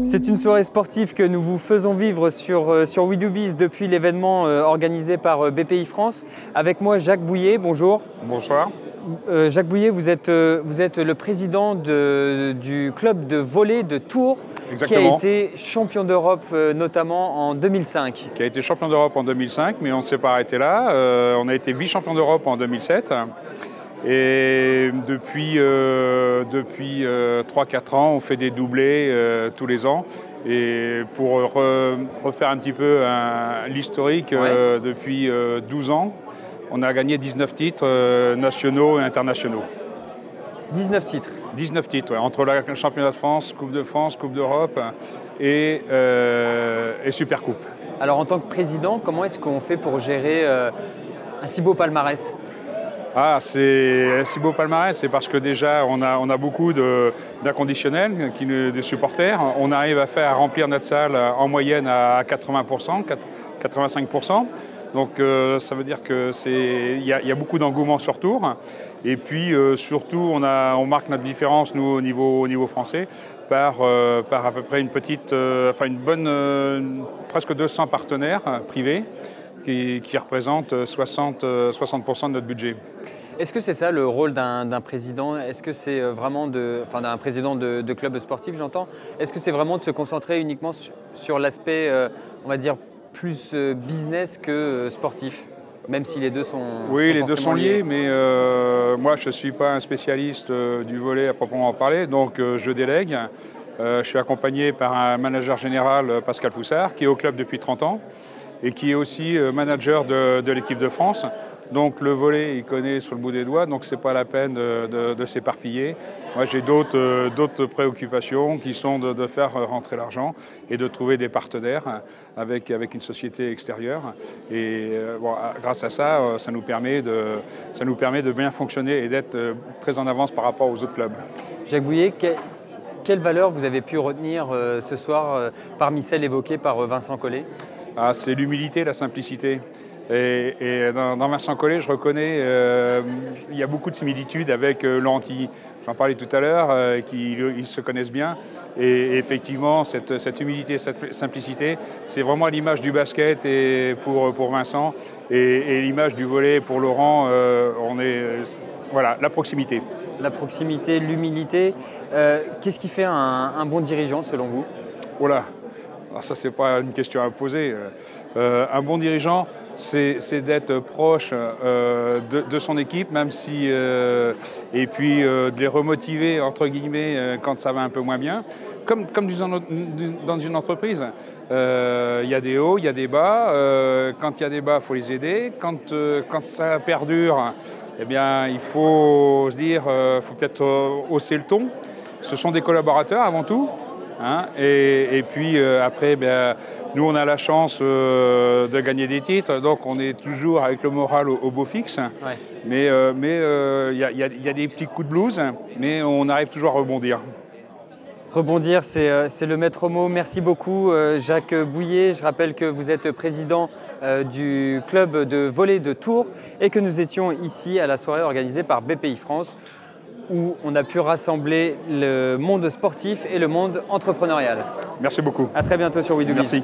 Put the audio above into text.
C'est une soirée sportive que nous vous faisons vivre sur We Do Biz depuis l'événement organisé par BPI France. Avec moi, Jacques Bouillet, bonjour. Bonsoir. Jacques Bouillet, vous êtes le président du club de volley de Tours. Exactement. Qui a été champion d'Europe notamment en 2005. Qui a été champion d'Europe en 2005, mais on ne s'est pas arrêté là. On a été vice-champion d'Europe en 2007. Et depuis 3-4 ans, on fait des doublés tous les ans. Et pour refaire un petit peu l'historique, depuis 12 ans, on a gagné 19 titres nationaux et internationaux. 19 titres 19 titres, ouais, entre le championnat de France, Coupe d'Europe et Supercoupe. Alors en tant que président, comment est-ce qu'on fait pour gérer un si beau palmarès ? C'est un si beau palmarès, c'est parce que déjà on a beaucoup d'inconditionnels, des supporters. On arrive à remplir notre salle en moyenne à 80%, 85%. Donc ça veut dire qu'il y a beaucoup d'engouement sur Tours. Et puis surtout, on marque notre différence, nous, au niveau français, par à peu près presque 200 partenaires privés qui représentent 60% de notre budget. Est-ce que c'est ça le rôle d'un président? Est-ce que c'est vraiment d'un président de club sportif, j'entends? Est-ce que c'est vraiment de se concentrer uniquement sur l'aspect, on va dire, plus business que sportif? Même si les deux sont Oui, les deux sont liés, mais moi je ne suis pas un spécialiste du volley à proprement parler, donc je délègue. Je suis accompagné par un manager général, Pascal Foussard, qui est au club depuis 30 ans et qui est aussi manager de l'équipe de France. Donc le volley, il connaît sur le bout des doigts, donc ce n'est pas la peine de s'éparpiller. Moi j'ai d'autres préoccupations qui sont de faire rentrer l'argent et de trouver des partenaires avec une société extérieure. Et grâce à ça, ça nous permet de bien fonctionner et d'être très en avance par rapport aux autres clubs. Jacques Bouillet, quelle valeur vous avez pu retenir ce soir parmi celles évoquées par Vincent Collet? C'est l'humilité, la simplicité. Et dans Vincent Collet, je reconnais il y a beaucoup de similitudes avec Laurent Quilly. J'en parlais tout à l'heure, ils se connaissent bien. Et effectivement, cette humilité, cette simplicité, c'est vraiment l'image du basket pour Vincent et l'image du volley pour Laurent. Voilà, la proximité. La proximité, l'humilité. Qu'est-ce qui fait un bon dirigeant selon vous? Voilà. Alors ça, c'est pas une question à poser. Un bon dirigeant, c'est d'être proche de son équipe, même si, et puis de les remotiver, entre guillemets, quand ça va un peu moins bien. Comme dans une entreprise, il y a des hauts, il y a des bas. Quand il y a des bas, il faut les aider. Quand ça perdure, eh bien, il faut se dire, faut peut-être hausser le ton. Ce sont des collaborateurs avant tout. Hein, et puis après, nous on a la chance de gagner des titres, donc on est toujours avec le moral au beau fixe. Ouais. Mais y a des petits coups de blues, mais on arrive toujours à rebondir. Rebondir, c'est le maître mot. Merci beaucoup Jacques Bouillet. Je rappelle que vous êtes président du club de volley de Tours et que nous étions ici à la soirée organisée par BPI France, où on a pu rassembler le monde sportif et le monde entrepreneurial. Merci beaucoup. À très bientôt sur We Do Biz. Merci.